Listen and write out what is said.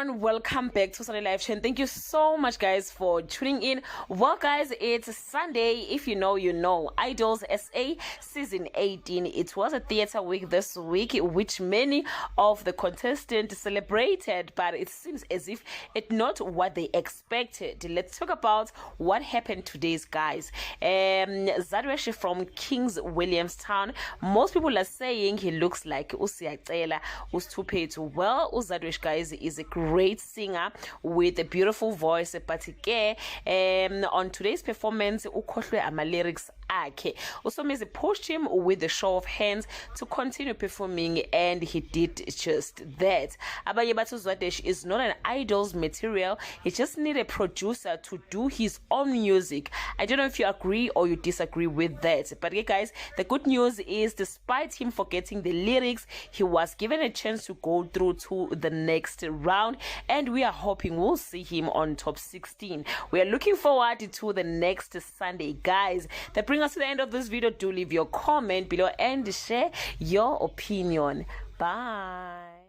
everyone, welcome back to Sunday Live Chain. Thank you so much guys for tuning in. Well guys, it's Sunday. If you know, you know. Idols SA season 18. It was a theater week this week, which many of the contestants celebrated, but it seems as if it's not what they expected. Let's talk about what happened today, guys. Zadwesh from Kings Williamstown. Most people are saying he looks like Usiyacela Ustupethu. Well, Zadwesh, guys, is a great singer with a beautiful voice, but on today's performance ukhohlwe ama lyrics akhe. Usomizi pushed him with a show of hands to continue performing, and he did just that. Abanye bathi Zadwesh is not an Idols material. He just need a producer to do his own music. I don't know if you agree or you disagree with that, but okay, guys, the good news is despite him forgetting the lyrics, he was given a chance to go through to the next round, and we are hoping we'll see him on top 16. We are looking forward to the next Sunday, guys. That brings us to the end of this video. Do leave your comment below and share your opinion. Bye.